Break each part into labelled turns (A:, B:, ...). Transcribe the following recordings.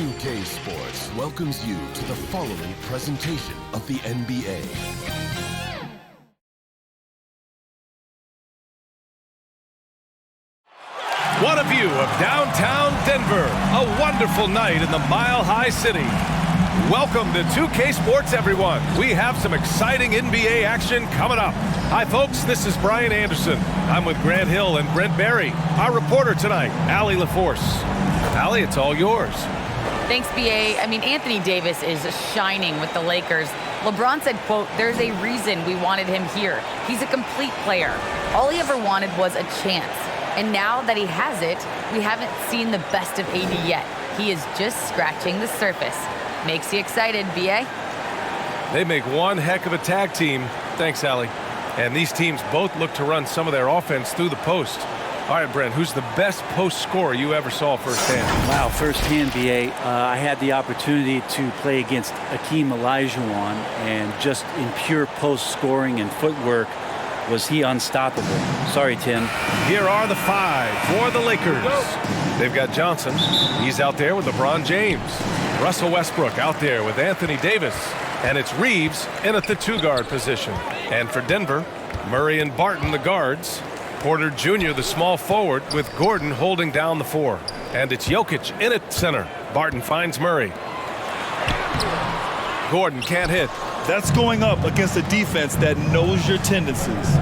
A: 2K Sports welcomes you to the following presentation of the NBA.
B: What a view of downtown Denver. A wonderful night in the Mile High City. Welcome to 2K Sports, everyone. We have some exciting NBA action coming up. Hi, folks. This is Brian Anderson. I'm with Grant Hill and Brent Barry. Our reporter tonight, Allie LaForce. Allie, it's all yours.
C: Thanks, BA. Anthony Davis is shining with the Lakers. LeBron said, quote, "There's a reason we wanted him here. He's a complete player. All he ever wanted was a chance. And now that he has it, we haven't seen the best of AD yet. He is just scratching the surface." Makes you excited, BA?
B: They make one heck of a tag team. Thanks, Allie. And these teams both look to run some of their offense through the post. All right, Brent, who's the best post scorer you ever saw firsthand?
D: Wow, firsthand, BA. I had the opportunity to play against Akeem Olajuwon, and just in pure post scoring and footwork, was he unstoppable. Sorry, Tim.
B: Here are the five for the Lakers. They've got Johnson. He's out there with LeBron James. Russell Westbrook out there with Anthony Davis. And it's Reeves in at the two-guard position. And for Denver, Murray and Barton, the guards. Porter Jr., the small forward, with Gordon holding down the four. And it's Jokic in at center. Barton finds Murray. Gordon can't hit.
E: That's going up against a defense that knows your tendencies.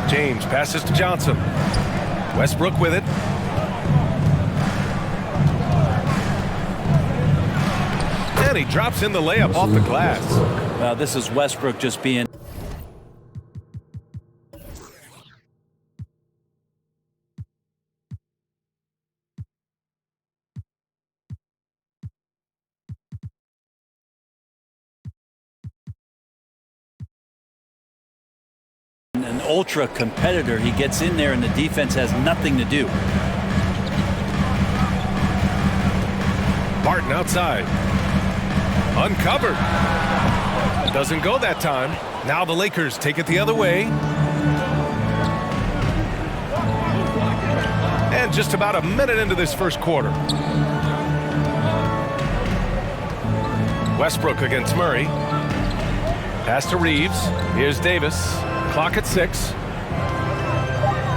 B: James passes to Johnson. Westbrook with it. And he drops in the layup off the glass.
D: Well, this is Westbrook just being... an ultra competitor. He gets in there and the defense has nothing to do.
B: Barton outside. Uncovered. Doesn't go that time. Now the Lakers take it the other way. And just about a minute into this first quarter. Westbrook against Murray. Pass to Reeves. Here's Davis. Clock at 6.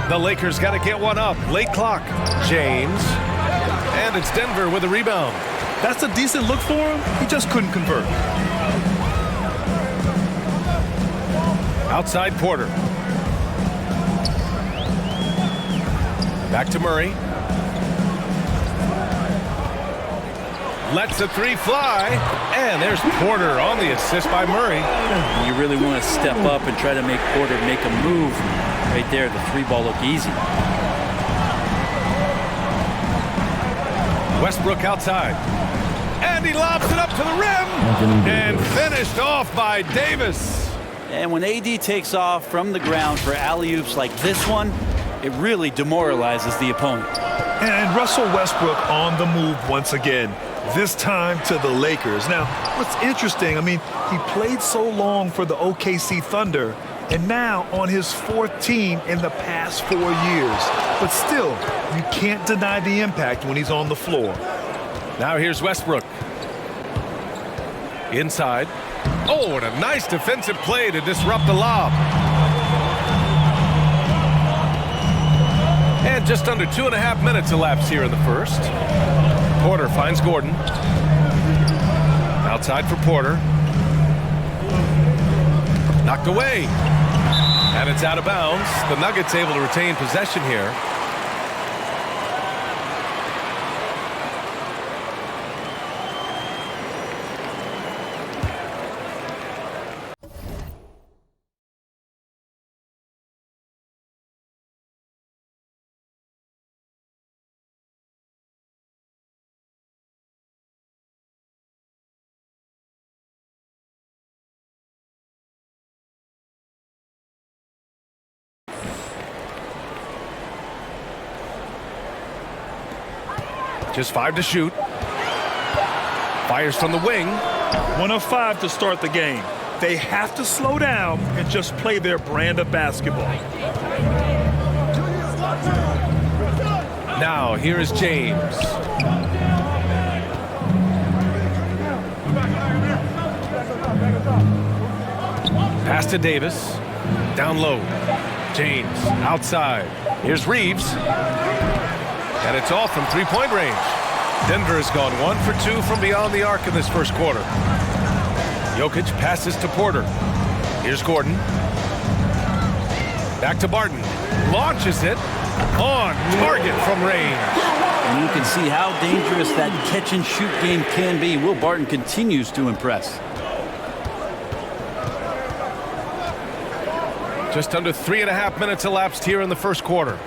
B: The Lakers got to get one up. Late clock. James. And it's Denver with a rebound.
E: That's a decent look for him. He just couldn't convert.
B: Outside Porter. Back to Murray. Lets a three fly. And there's Porter on the assist by Murray.
D: You really want to step up and try to make Porter make a move. Right there, the three ball look easy.
B: Westbrook outside. And he lobs it up to the rim. And finished off by Davis.
D: And when AD takes off from the ground for alley-oops like this one, it really demoralizes the opponent.
E: And Russell Westbrook on the move once again. This time to the Lakers. Now, what's interesting, he played so long for the OKC Thunder, and now on his fourth team in the past 4 years. But still, you can't deny the impact when he's on the floor.
B: Now here's Westbrook. Inside. Oh, and a nice defensive play to disrupt the lob. And just under 2.5 minutes elapsed here in the first. Porter finds Gordon. Outside for Porter. Knocked away. And it's out of bounds. The Nuggets able to retain possession here. Just 5 to shoot. Fires from the wing.
E: 1 of 5 to start the game. They have to slow down and just play their brand of basketball.
B: Now, here is James. Pass to Davis. Down low. James outside. Here's Reeves. And it's off from three-point range. Denver has gone 1 for 2 from beyond the arc in this first quarter. Jokic passes to Porter. Here's Gordon. Back to Barton. Launches it. On target from range.
D: And you can see how dangerous that catch-and-shoot game can be. Will Barton continues to impress.
B: Just under 3.5 minutes elapsed here in the first quarter.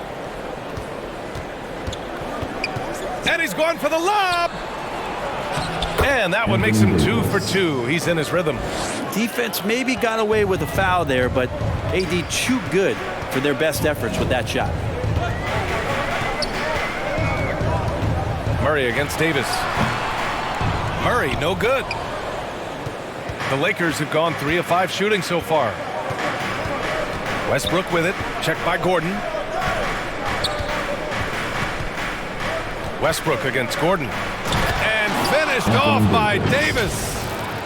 B: And he's going for the lob. And that one makes him 2 for 2. He's in his rhythm.
D: Defense maybe got away with a foul there, but AD too good for their best efforts with that shot.
B: Murray against Davis. Murray, no good. The Lakers have gone 3 of 5 shooting so far. Westbrook with it. Checked by Gordon. Westbrook against Gordon. And finished off by Davis.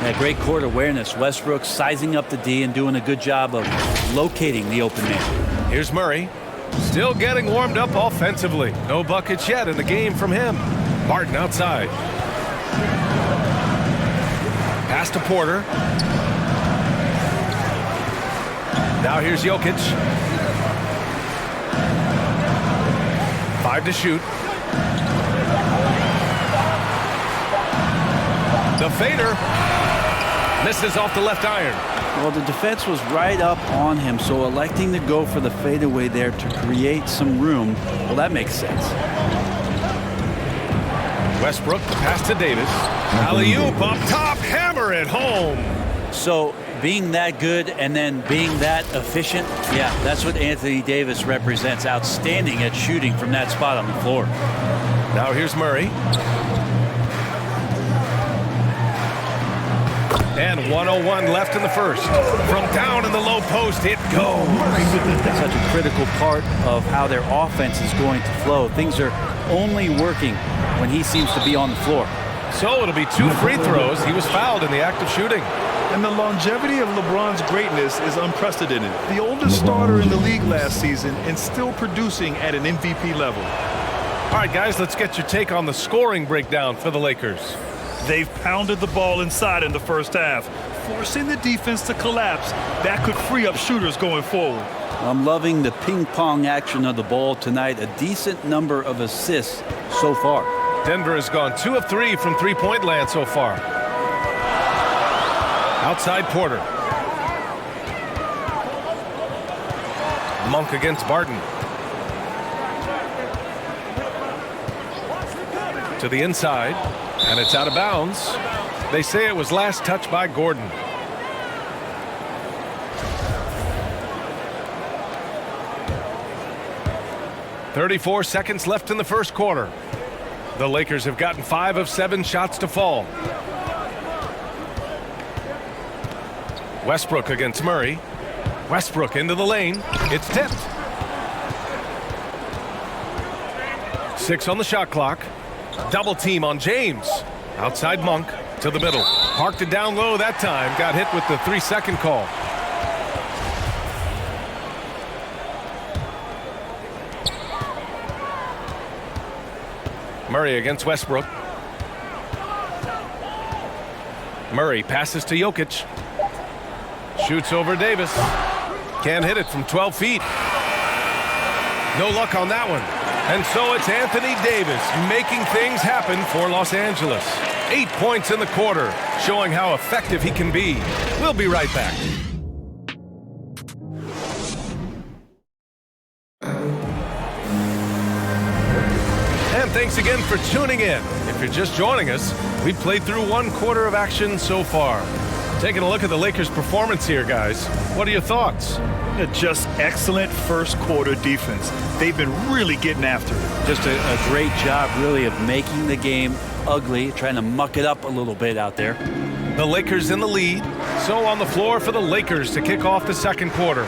D: Yeah, great court awareness. Westbrook sizing up the D and doing a good job of locating the open man.
B: Here's Murray. Still getting warmed up offensively. No buckets yet in the game from him. Barton outside. Pass to Porter. Now here's Jokic. 5 to shoot. The fader misses off the left iron.
D: Well, the defense was right up on him, so electing to go for the fadeaway there to create some room, well, that makes sense.
B: Westbrook, the pass to Davis. Alley-oop up top, hammer it home.
D: So being that good and then being that efficient, yeah, that's what Anthony Davis represents. Outstanding at shooting from that spot on the floor.
B: Now here's Murray. And 1:01 left in the first. From down in the low post, it goes.
D: Such a critical part of how their offense is going to flow. Things are only working when he seems to be on the floor.
B: So it'll be 2 free throws. He was fouled in the act of shooting.
E: And the longevity of LeBron's greatness is unprecedented. The oldest starter in the league last season and still producing at an MVP level.
B: All right, guys, let's get your take on the scoring breakdown for the Lakers.
E: They've pounded the ball inside in the first half, forcing the defense to collapse. That could free up shooters going forward.
D: I'm loving the ping-pong action of the ball tonight. A decent number of assists so far.
B: Denver has gone 2 of 3 from three-point land so far. Outside Porter. Monk against Barton. To the inside, and it's out of bounds. They say it was last touched by Gordon. .34 seconds left in the first quarter. The Lakers have gotten 5 of 7 shots to fall. Westbrook against Murray. Westbrook into the lane. It's tipped. 6 on the shot clock. Double team on James. Outside Monk to the middle. Parked it down low that time. Got hit with the 3-second call. Murray against Westbrook. Murray passes to Jokic. Shoots over Davis. Can't hit it from 12 feet. No luck on that one. And so it's Anthony Davis making things happen for Los Angeles. 8 points in the quarter, showing how effective he can be. We'll be right back. And thanks again for tuning in. If you're just joining us, we've played through 1 quarter of action so far. Taking a look at the Lakers' performance here, guys. What are your thoughts?
E: Just excellent first quarter defense. They've been really getting after it.
D: Just a great job, really, of making the game ugly, trying to muck it up a little bit out there.
B: The Lakers in the lead. So on the floor for the Lakers to kick off the second quarter.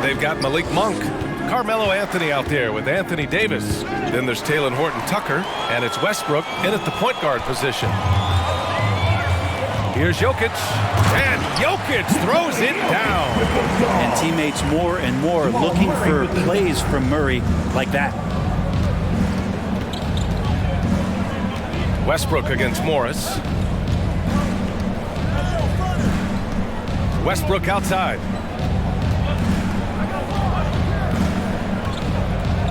B: They've got Malik Monk, Carmelo Anthony out there with Anthony Davis. Then there's Talen Horton-Tucker, and it's Westbrook in at the point guard position. Here's Jokic, and Jokic throws it down.
D: And teammates more and more looking for plays from Murray like that.
B: Westbrook against Morris. Westbrook outside.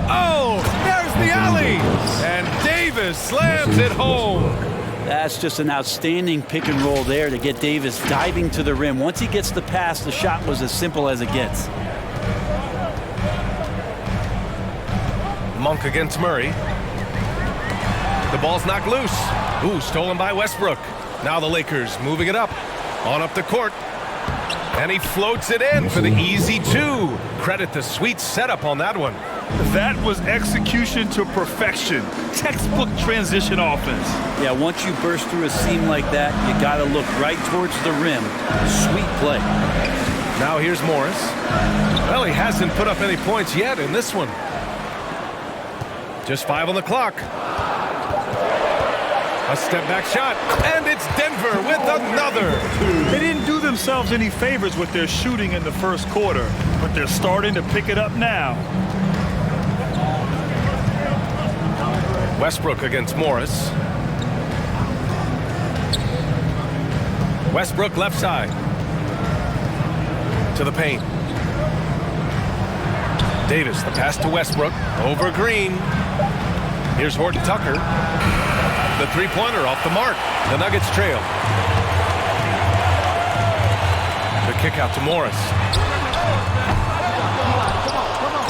B: Oh, there's the alley. And Davis slams it home.
D: That's just an outstanding pick and roll there to get Davis diving to the rim. Once he gets the pass, the shot was as simple as it gets.
B: Monk against Murray. The ball's knocked loose. Ooh, stolen by Westbrook. Now the Lakers moving it up. On up the court. And he floats it in for the easy two. Credit the sweet setup on that one.
E: That was execution to perfection. Textbook transition offense.
D: Yeah, once you burst through a seam like that, you got to look right towards the rim. Sweet play.
B: Now here's Morris. Well, he hasn't put up any points yet in this one. Just 5 on the clock. A step back shot, and it's Denver with another.
E: They didn't do themselves any favors with their shooting in the first quarter, but they're starting to pick it up now.
B: Westbrook against Morris. Westbrook left side. To the paint. Davis, the pass to Westbrook. Over Green. Here's Horton Tucker. The three-pointer off the mark. The Nuggets trail. The kick out to Morris.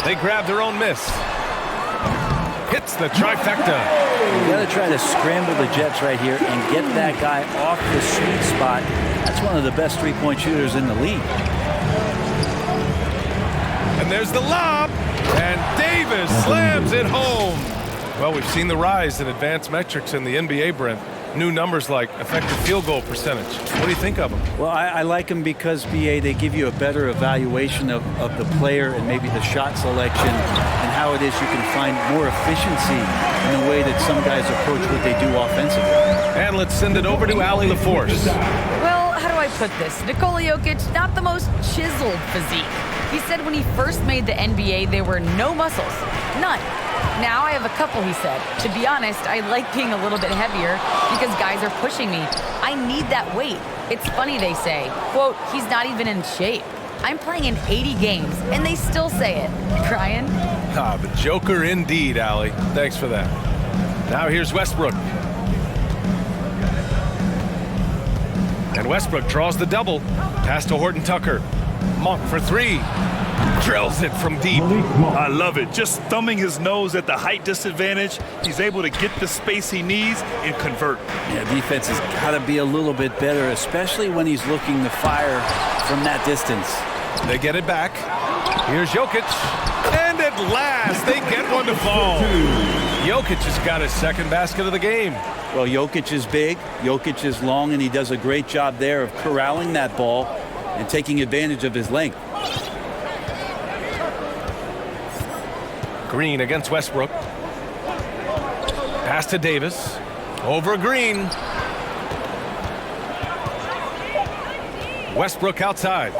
B: They grab their own miss. Hits the trifecta.
D: You got to try to scramble the Jets right here and get that guy off the sweet spot. That's one of the best three-point shooters in the league.
B: And there's the lob. And Davis slams it home. Well, we've seen the rise in advanced metrics in the NBA, Brent. New numbers like effective field goal percentage. What do you think of them?
D: Well, I like them because, BA, they give you a better evaluation of the player and maybe the shot selection and how it is you can find more efficiency in the way that some guys approach what they do offensively.
B: And let's send it over to Allie LaForce.
C: Well, how do I put this? Nikola Jokic, not the most chiseled physique. He said when he first made the NBA, there were no muscles. None. Now I have a couple, he said. To be honest, I like being a little bit heavier because guys are pushing me. I need that weight. It's funny they say, quote, he's not even in shape. I'm playing in 80 games, and they still say it. Brian?
B: Ah, the Joker indeed, Allie. Thanks for that. Now here's Westbrook. And Westbrook draws the double. Pass to Horton Tucker. Monk for three. Drills it from deep.
E: I love it. Just thumbing his nose at the height disadvantage, he's able to get the space he needs and convert.
D: Yeah, defense has got to be a little bit better, especially when he's looking to fire from that distance.
B: They get it back. Here's Jokic. And at last, they get one to fall. Jokic has got his second basket of the game.
D: Well, Jokic is big, Jokic is long, and he does a great job there of corralling that ball and taking advantage of his length.
B: Green against Westbrook. Pass to Davis. Over Green. Westbrook outside.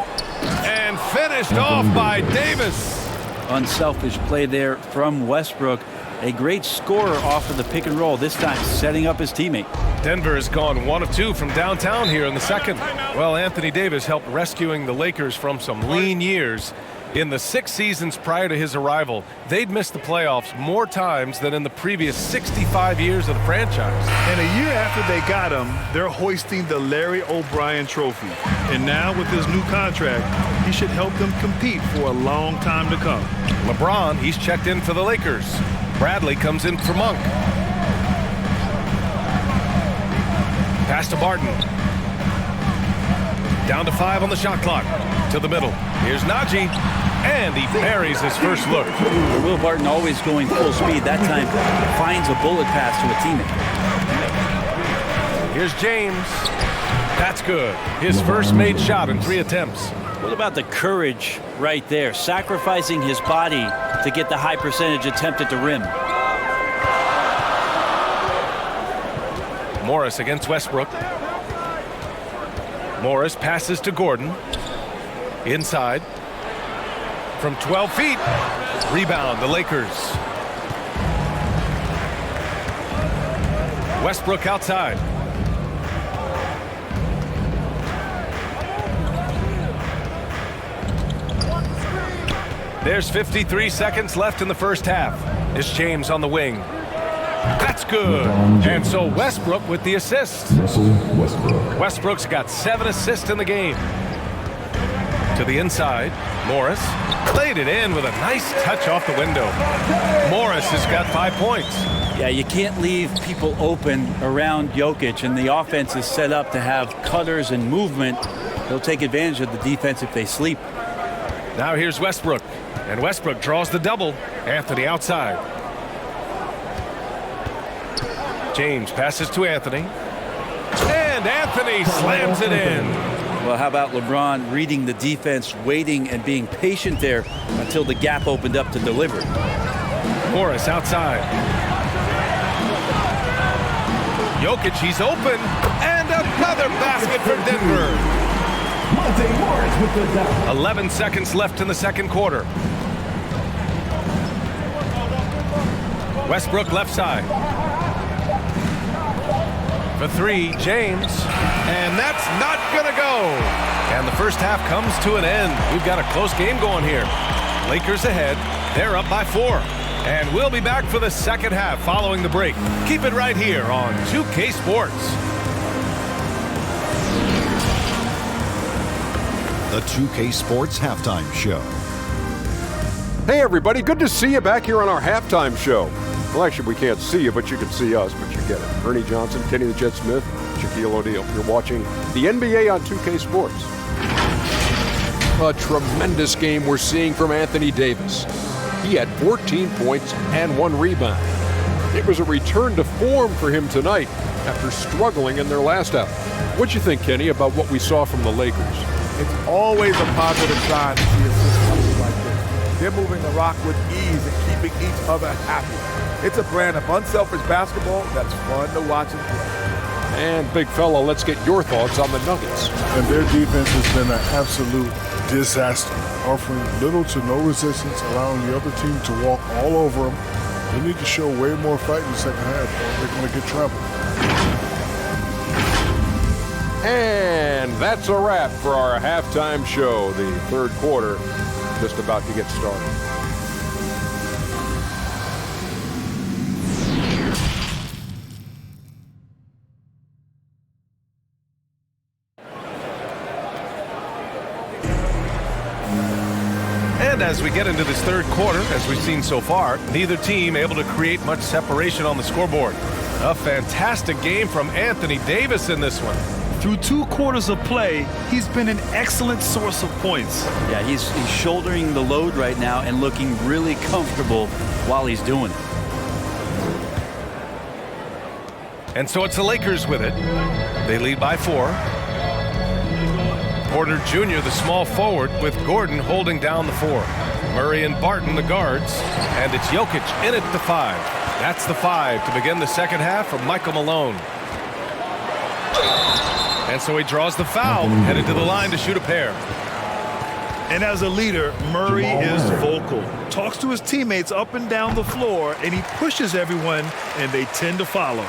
B: And finished off by Davis.
D: Unselfish play there from Westbrook. A great scorer off of the pick and roll, this time setting up his teammate.
B: Denver has gone 1 of 2 from downtown here in the second. Well, Anthony Davis helped rescuing the Lakers from some lean years. In the 6 seasons prior to his arrival, they'd missed the playoffs more times than in the previous 65 years of the franchise.
E: And a year after they got him, they're hoisting the Larry O'Brien Trophy. And now with his new contract, he should help them compete for a long time to come.
B: LeBron, he's checked in for the Lakers. Bradley comes in for Monk. Pass to Barton. Down to 5 on the shot clock. To the middle. Here's Najee. And he buries his first look.
D: Will Barton always going full speed. That time finds a bullet pass to a teammate.
B: Here's James. That's good. His first made shot in 3 attempts.
D: What about the courage right there? Sacrificing his body to get the high percentage attempt at the rim.
B: Morris against Westbrook. Morris passes to Gordon. Inside. From 12 feet. Rebound, the Lakers. Westbrook outside. There's 53 seconds left in the first half. It's James on the wing. That's good. And so Westbrook with the assist. Westbrook's got 7 assists in the game. To the inside, Morris played it in with a nice touch off the window. Morris has got 5 points.
D: Yeah, you can't leave people open around Jokic, and the offense is set up to have cutters and movement. They'll take advantage of the defense if they sleep.
B: Now here's Westbrook, and Westbrook draws the double. Anthony outside. James passes to Anthony, and Anthony slams it in.
D: Well, how about LeBron reading the defense, waiting and being patient there until the gap opened up to deliver.
B: Morris outside. Jokic, he's open, and another basket for Denver. 11 seconds left in the second quarter. Westbrook left side. For 3, James, and that's not gonna go. And the first half comes to an end. We've got a close game going here. Lakers ahead, they're up by 4. And we'll be back for the second half following the break. Keep it right here on 2K Sports.
A: The 2K Sports Halftime Show.
F: Hey everybody, good to see you back here on our halftime show. Well, actually, we can't see you, but you can see us, but you get it. Ernie Johnson, Kenny the Jet Smith, Shaquille O'Neal. You're watching the NBA on 2K Sports. A tremendous game we're seeing from Anthony Davis. He had 14 points and 1 rebound. It was a return to form for him tonight after struggling in their last outing. What'd you think, Kenny, about what we saw from the Lakers?
G: It's always a positive sign to see assists like this. They're moving the rock with ease and keeping each other happy. It's a brand of unselfish basketball that's fun to watch and play.
F: And big fella, let's get your thoughts on the Nuggets.
H: And their defense has been an absolute disaster, offering little to no resistance, allowing the other team to walk all over them. They need to show way more fight in the second half, or they're going to get trouble.
F: And that's a wrap for our halftime show. The third quarter just about to get started.
B: And as we get into this third quarter, as we've seen so far, neither team able to create much separation on the scoreboard. A fantastic game from Anthony Davis in this one.
E: Through 2 quarters of play, he's been an excellent source of points.
D: Yeah, he's shouldering the load right now and looking really comfortable while he's doing it.
B: And so it's the Lakers with it. They lead by 4. Porter Jr., the small forward, with Gordon holding down the 4. Murray and Barton, the guards. And it's Jokic in at the 5. That's the 5 to begin the second half from Michael Malone. And so he draws the foul, headed to the line to shoot a pair.
E: And as a leader, Murray is vocal. Talks to his teammates up and down the floor, and he pushes everyone, and they tend to follow.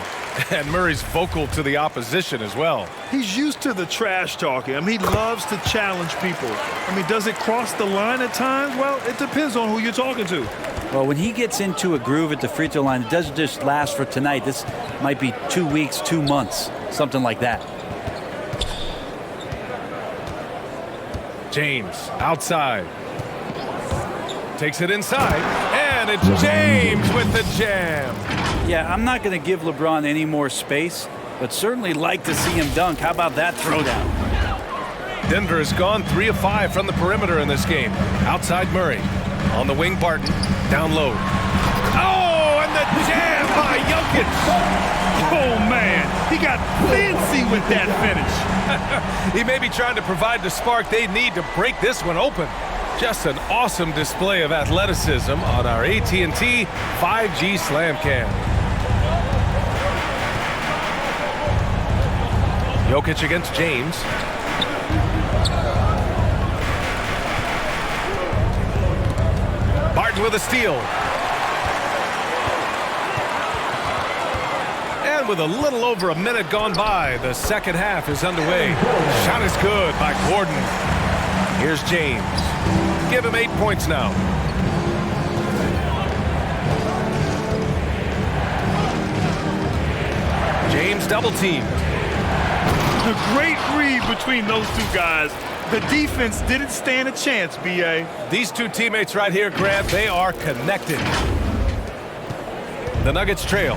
B: And Murray's vocal to the opposition as well.
E: He's used to the trash talking. I mean, he loves to challenge people. I mean, does it cross the line at times? Well, it depends on who you're talking to.
D: Well, when he gets into a groove at the free throw line, it doesn't just last for tonight. This might be 2 weeks, 2 months, something like that.
B: James outside. Takes it inside. And it's James with the jam.
D: Yeah, I'm not going to give LeBron any more space, but certainly like to see him dunk. How about that throwdown?
B: Denver has gone 3 of 5 from the perimeter in this game. Outside Murray. On the wing, Barton. Down low. Oh, and the jam by Jokic.
E: Oh, man, he got fancy with that finish.
B: He may be trying to provide the spark they need to break this one open. Just an awesome display of athleticism on our AT&T 5G Slam Cam. Jokic against James. Barton with a steal. And with a little over a minute gone by, the second half is underway. Shot is good by Gordon. Here's James. Give him 8 points now. James double teamed.
E: A great read between those two guys. The defense didn't stand a chance, B.A.
B: These two teammates right here, Grant, they are connected. The Nuggets trail.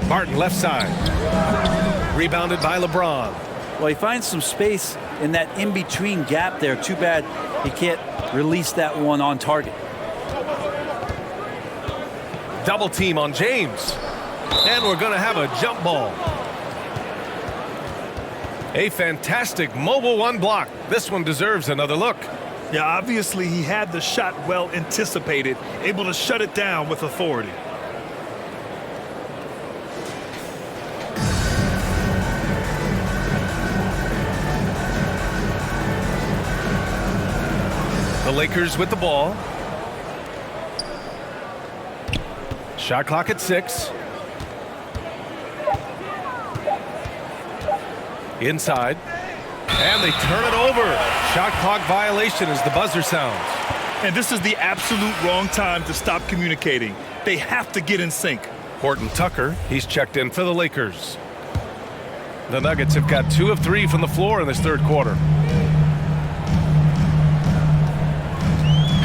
B: Barton left side. Rebounded by LeBron.
D: Well, he finds some space in that in-between gap there. Too bad he can't release that one on target.
B: Double team on James. And we're going to have a jump ball. A fantastic mobile one block. This one deserves another look.
E: Yeah, obviously he had the shot well anticipated, able to shut it down with authority.
B: The Lakers with the ball. Shot clock at 6. Inside. And they turn it over. Shot clock violation as the buzzer sounds.
E: And this is the absolute wrong time to stop communicating. They have to get in sync.
B: Horton Tucker, he's checked in for the Lakers. The Nuggets have got 2 of 3 from the floor in this third quarter.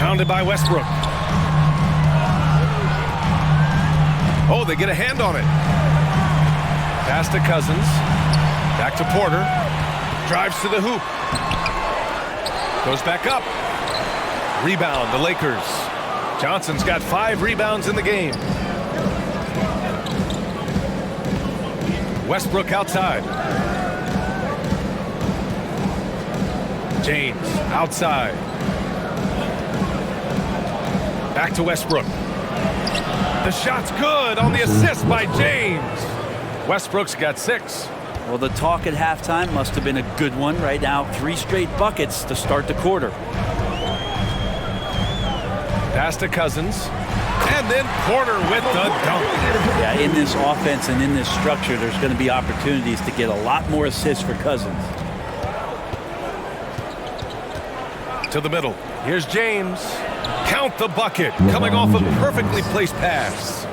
B: Pounded by Westbrook. Oh, they get a hand on it. Pass to Cousins. Back to Porter. Drives to the hoop. Goes back up. Rebound, the Lakers. Johnson's got 5 rebounds in the game. Westbrook outside. James outside. Back to Westbrook. The shot's good on the assist by James. Westbrook's got 6.
D: Well, the talk at halftime must have been a good one. Right now, 3 straight buckets to start the quarter.
B: Pass to Cousins. And then Porter with the dunk.
D: Yeah, in this offense and in this structure, there's going to be opportunities to get a lot more assists for Cousins.
B: To the middle. Here's James. Count the bucket. Coming off a perfectly placed pass.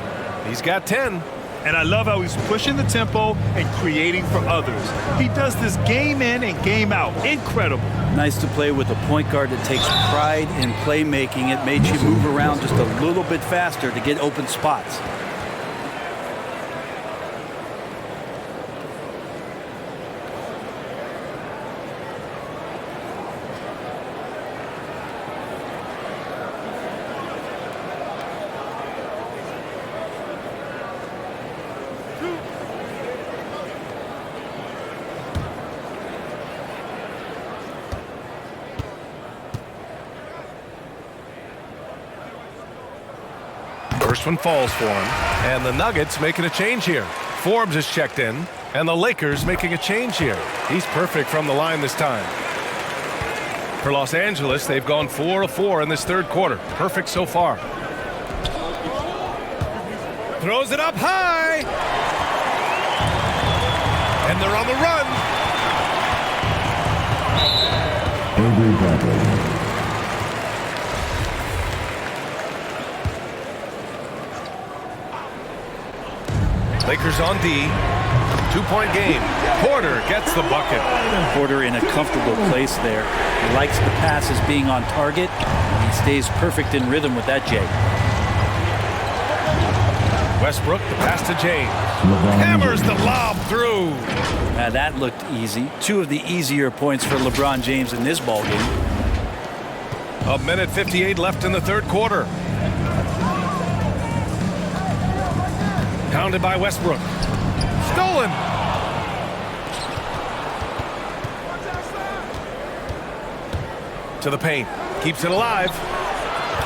B: He's got 10.
E: And I love how he's pushing the tempo and creating for others. He does this game in and game out. Incredible.
D: Nice to play with a point guard that takes pride in playmaking. It made you move around just a little bit faster to get open spots.
B: First one falls for him. And the Nuggets making a change here. Forbes is checked in. And the Lakers making a change here. He's perfect from the line this time. For Los Angeles, they've gone 4 of 4 in this third quarter. Perfect so far. Throws it up high. And they're on the run. Lakers on D. 2-point game. Porter gets the bucket.
D: Porter in a comfortable place there. He likes the passes being on target. He stays perfect in rhythm with that, Jay.
B: Westbrook, the pass to James. Hammers the lob through.
D: Now that looked easy. 2 of the easier points for LeBron James in this ballgame.
B: 1:58 left in the third quarter. Pounded by Westbrook. Stolen. To the paint. Keeps it alive.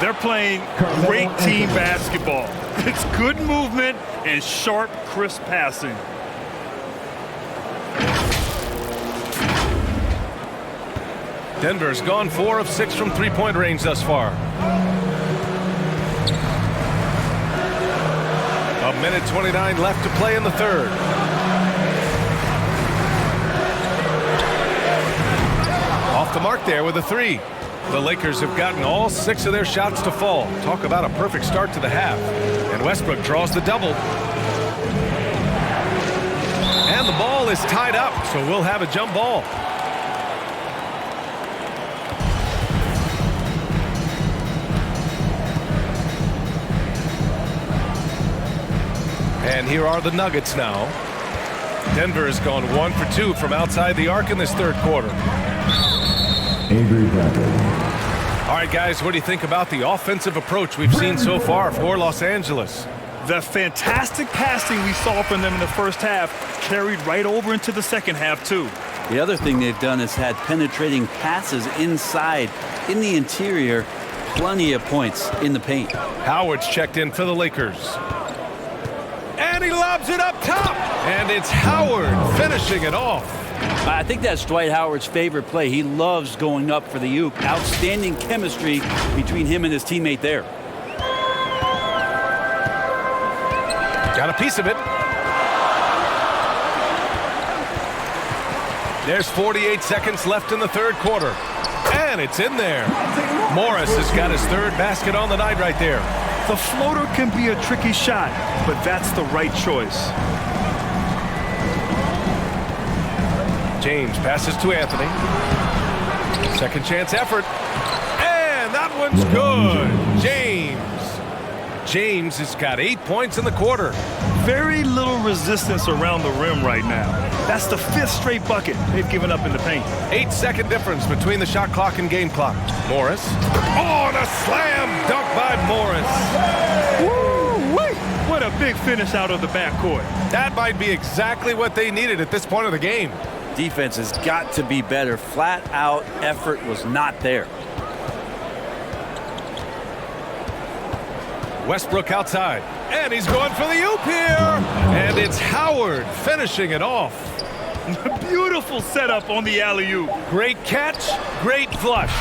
I: They're playing great team basketball. It's good movement and sharp, crisp passing.
B: Denver's gone 4 of 6 from three-point range thus far. A minute 29 left to play in the third. Off the mark there with a three. The Lakers have gotten all 6 of their shots to fall. Talk about a perfect start to the half. And Westbrook draws the double. And the ball is tied up, so we'll have a jump ball. And here are the Nuggets now. Denver has gone 1 for 2 from outside the arc in this third quarter. All right, guys, what do you think about the offensive approach we've seen so far for Los Angeles?
I: The fantastic passing we saw from them in the first half carried right over into the second half, too.
D: The other thing they've done is had penetrating passes inside, in the interior, plenty of points in the paint.
B: Howard's checked in for the Lakers. And he lobs it up top. And it's Howard finishing it off.
D: I think that's Dwight Howard's favorite play. He loves going up for the oop. Outstanding chemistry between him and his teammate there.
B: Got a piece of it. There's 48 seconds left in the third quarter. And it's in there. Morris has got his third basket on the night right there.
I: The floater can be a tricky shot, but that's the right choice.
B: James passes to Anthony. Second chance effort. And that one's good. James has got 8 points in the quarter.
I: Very little resistance around the rim right now. That's the 5th straight bucket they've given up in the paint.
B: 8-second difference between the shot clock and game clock. Morris. Oh, and a slam dunk by Morris.
I: Woo-wee! What a big finish out of the backcourt.
B: That might be exactly what they needed at this point of the game.
D: Defense has got to be better. Flat out effort was not there.
B: Westbrook outside. And he's going for the oop here. And it's Howard finishing it off.
I: Beautiful setup on the alley-oop.
B: Great catch, great flush.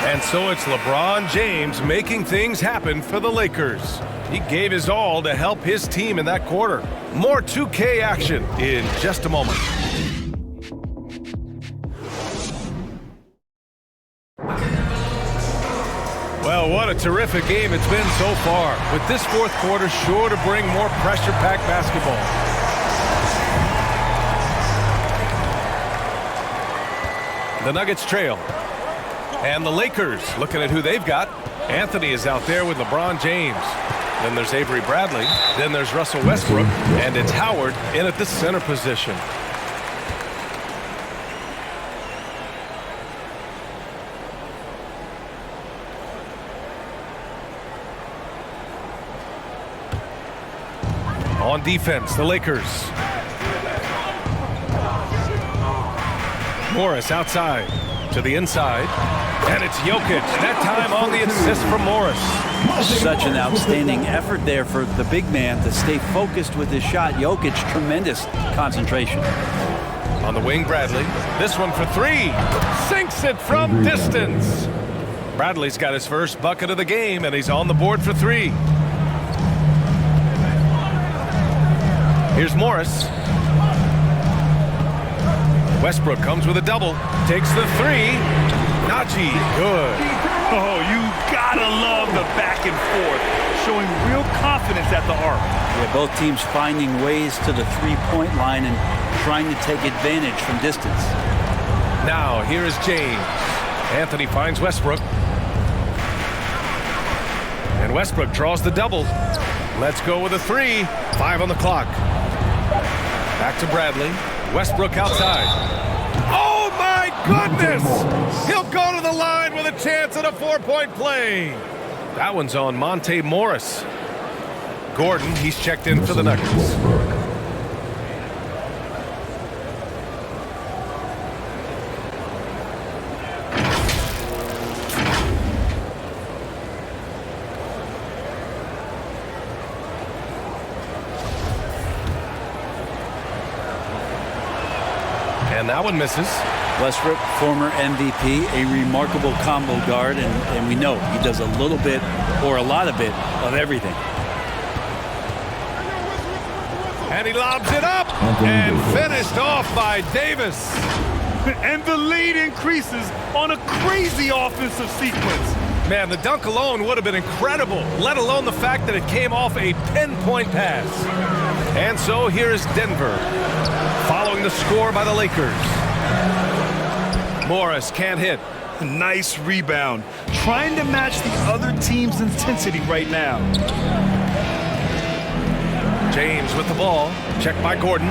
B: And so it's LeBron James making things happen for the Lakers. He gave his all to help his team in that quarter. More 2K action in just a moment. Well, what a terrific game it's been so far, with this fourth quarter sure to bring more pressure-packed basketball. The Nuggets trail. And the Lakers looking at who they've got. Anthony is out there with LeBron James. Then there's Avery Bradley. Then there's Russell Westbrook. And it's Howard in at the center position. On defense, the Lakers. Morris outside to the inside. And it's Jokic. That time on the assist from Morris.
D: Such an outstanding effort there for the big man to stay focused with his shot. Jokic, tremendous concentration.
B: On the wing, Bradley. This one for three. Sinks it from distance. Bradley's got his first bucket of the game, and he's on the board for three. Here's Morris. Westbrook comes with a double. Takes the three. Najee, good.
I: Oh, you gotta love the back and forth. Showing real confidence at the arc.
D: Yeah, both teams finding ways to the three-point line and trying to take advantage from distance.
B: Now, here is James. Anthony finds Westbrook. And Westbrook draws the double. Let's go with a three. 5 on the clock. Back to Bradley. Westbrook outside. Oh, my goodness! He'll go to the line with a chance at a 4-point play. That one's on Monte Morris. Gordon, he's checked in for the Nuggets. And that one misses.
D: Westbrook, former MVP, a remarkable combo guard, and we know he does a little bit or a lot of everything.
B: And he lobs it up and finished off by Davis.
I: And the lead increases on a crazy offensive sequence.
B: Man, the dunk alone would have been incredible, let alone the fact that it came off a pinpoint pass. And so here is Denver, following the score by the Lakers. Morris can't hit.
E: Nice rebound. Trying to match the other team's intensity right now.
B: James with the ball. Checked by Gordon.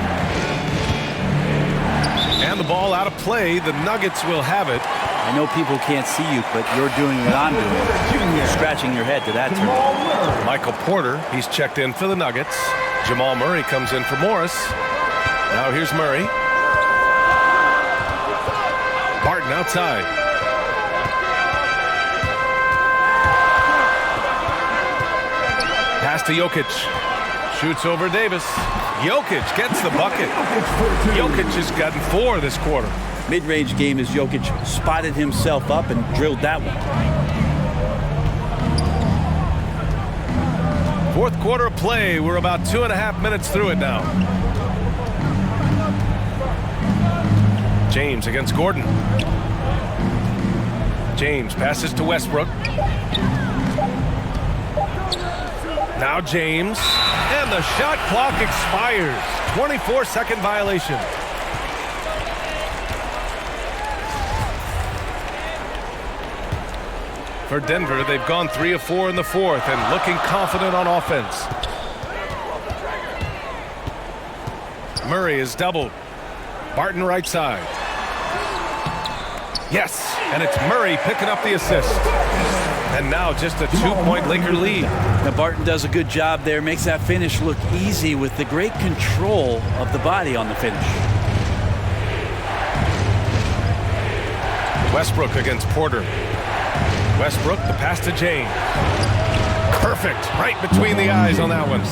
B: And the ball out of play. The Nuggets will have it.
D: I know people can't see you, but you're doing what I'm doing. You're scratching your head to that term.
B: Michael Porter, he's checked in for the Nuggets. Jamal Murray comes in for Morris. Now here's Murray. Barton outside. Pass to Jokic. Shoots over Davis. Jokic gets the bucket. Jokic has gotten 4 this quarter.
D: Mid-range game as Jokic spotted himself up and drilled that one.
B: Fourth quarter of play. We're about 2.5 minutes through it now. James against Gordon. James passes to Westbrook. Now James. And the shot clock expires. 24-second violation. For Denver, they've gone 3 of 4 in the fourth and looking confident on offense. Murray is doubled. Barton right side. Yes, and it's Murray picking up the assist. And now just a 2-point Laker lead.
D: Now Barton does a good job there, makes that finish look easy with the great control of the body on the finish.
B: Westbrook against Porter. Westbrook, the pass to James. Perfect, right between the eyes on that one.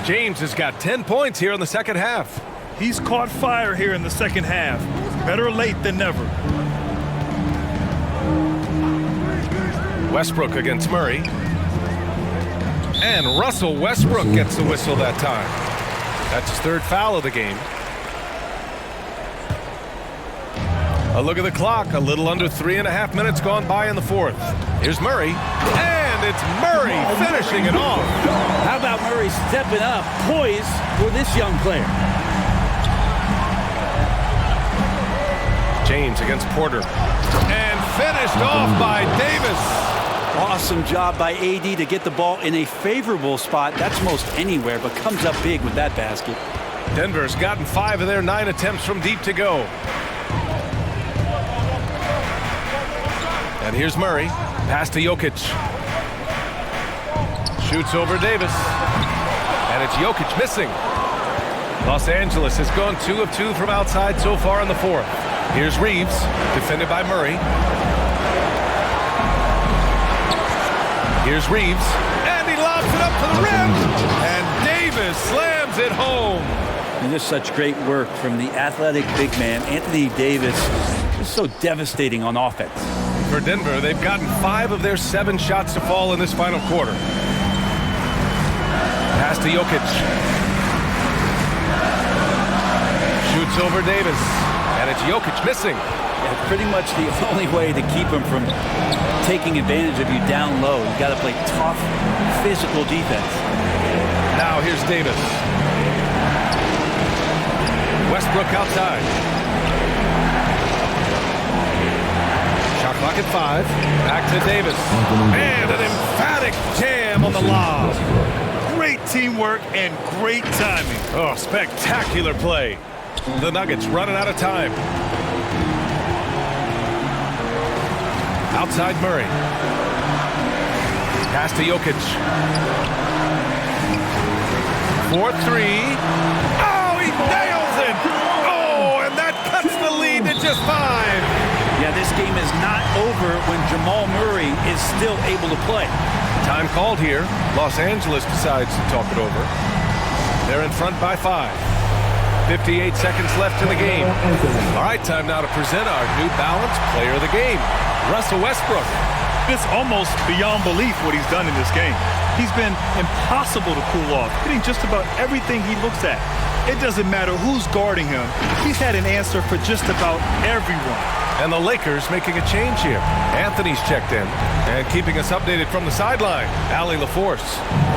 B: James has got 10 points here in the second half.
E: He's caught fire here in the second half. Better late than never.
B: Westbrook against Murray. And Russell Westbrook gets the whistle that time. That's his 3rd foul of the game. A look at the clock. A little under 3.5 minutes gone by in the fourth. Here's Murray. And it's Murray finishing it off.
D: How about Murray stepping up, poised for this young player?
B: James against Porter. And finished off by Davis.
D: Awesome job by AD to get the ball in a favorable spot. That's most anywhere, but comes up big with that basket.
B: Denver's gotten 5 of their 9 attempts from deep to go. And here's Murray. Pass to Jokic. Shoots over Davis. And it's Jokic missing. Los Angeles has gone 2 of 2 from outside so far in the fourth. Here's Reeves, defended by Murray. Here's Reeves, and he lobs it up to the rim, and Davis slams it home.
D: And just such great work from the athletic big man, Anthony Davis, just so devastating on offense.
B: For Denver, they've gotten 5 of their 7 shots to fall in this final quarter. Pass to Jokic. Shoots over Davis, and it's Jokic missing.
D: Yeah, pretty much the only way to keep him from taking advantage of you down low. You got to play tough, physical defense.
B: Now here's Davis. Westbrook outside. Shot clock at 5. Back to Davis. And an emphatic jam on the lob.
E: Great teamwork and great timing.
B: Oh, spectacular play. The Nuggets running out of time. Outside Murray. Pass to Jokic. 4-3. Oh, he nails it! Oh, and that cuts the lead to just 5.
D: Yeah, this game is not over when Jamal Murray is still able to play.
B: Time called here. Los Angeles decides to talk it over. They're in front by 5. 58 seconds left in the game. All right, time now to present our New Balance Player of the Game, Russell Westbrook.
I: It's almost beyond belief what he's done in this game. He's been impossible to cool off, hitting just about everything he looks at. It doesn't matter who's guarding him. He's had an answer for just about everyone.
B: And the Lakers making a change here. Anthony's checked in and keeping us updated from the sideline, Allie LaForce.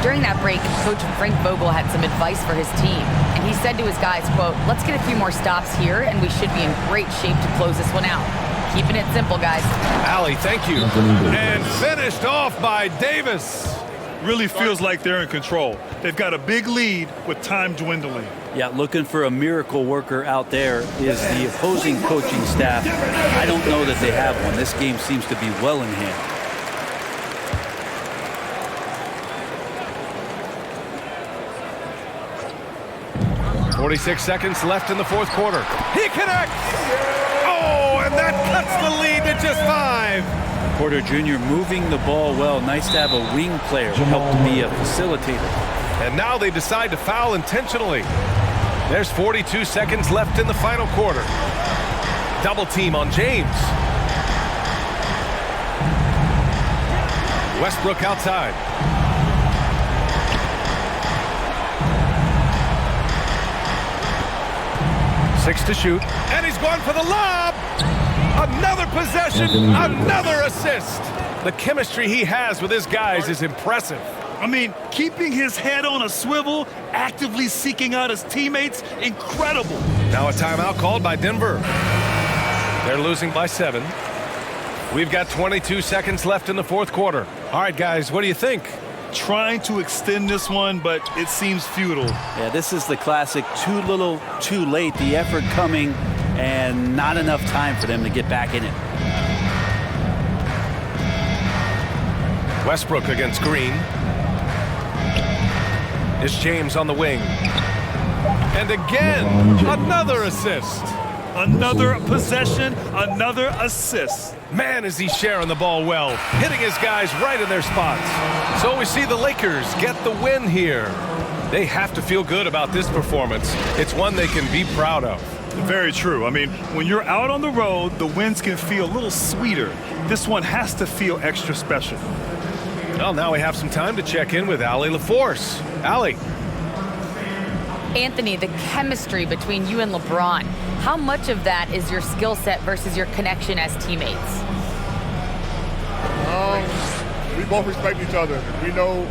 C: During that break, Coach Frank Vogel had some advice for his team. And he said to his guys, quote, "Let's get a few more stops here and we should be in great shape to close this one out." Keeping it simple, guys.
B: Allie, thank you. And finished off by Davis.
I: Really feels like they're in control. They've got a big lead with time dwindling.
D: Yeah, looking for a miracle worker out there is the opposing coaching staff. I don't know that they have one. This game seems to be well in hand.
B: – 46 seconds left in the fourth quarter. He connects! Oh, and that cuts the lead to just 5.
D: Porter Jr. moving the ball well. Nice to have a wing player who helped to be a facilitator.
B: And now they decide to foul intentionally. There's 42 seconds left in the final quarter. Double team on James. Westbrook outside. Six to shoot. And he's going for the lob. Another possession, another assist. The chemistry he has with his guys is impressive.
I: I mean, keeping his head on a swivel, actively seeking out his teammates, incredible.
B: Now a timeout called by Denver. They're losing by 7. We've got 22 seconds left in the fourth quarter. All right, guys, what do you think?
I: Trying to extend this one, but it seems futile.
D: Yeah, this is the classic too little, too late. The effort coming and not enough time for them to get back in it.
B: Westbrook against Green. It's James on the wing. And again, another assist.
I: Another possession, another assist.
B: Man, is he sharing the ball well, hitting his guys right in their spots. So we see the Lakers get the win here. They have to feel good about this performance. It's one they can be proud of.
I: Very true. I mean, when you're out on the road, the wins can feel a little sweeter. This one has to feel extra special.
B: Well, now we have some time to check in with Allie LaForce. Allie.
C: Anthony, the chemistry between you and LeBron, how much of that is your skill set versus your connection as teammates?
J: We both respect each other. We know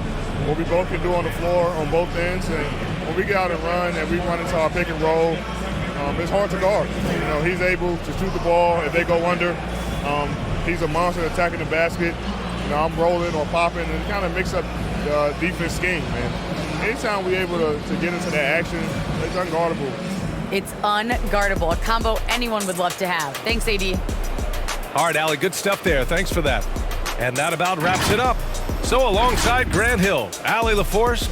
J: what we both can do on the floor on both ends, and when we get out and run and we run into our pick and roll, it's hard to guard. You know, he's able to shoot the ball if they go under. He's a monster attacking the basket. You know, I'm rolling or popping, and it kind of makes up the defense scheme, man. Anytime we're able to get into that action, it's unguardable.
C: It's unguardable, a combo anyone would love to have. Thanks, AD.
B: All right, Allie, good stuff there. Thanks for that. And that about wraps it up. So alongside Grant Hill, Allie LaForce,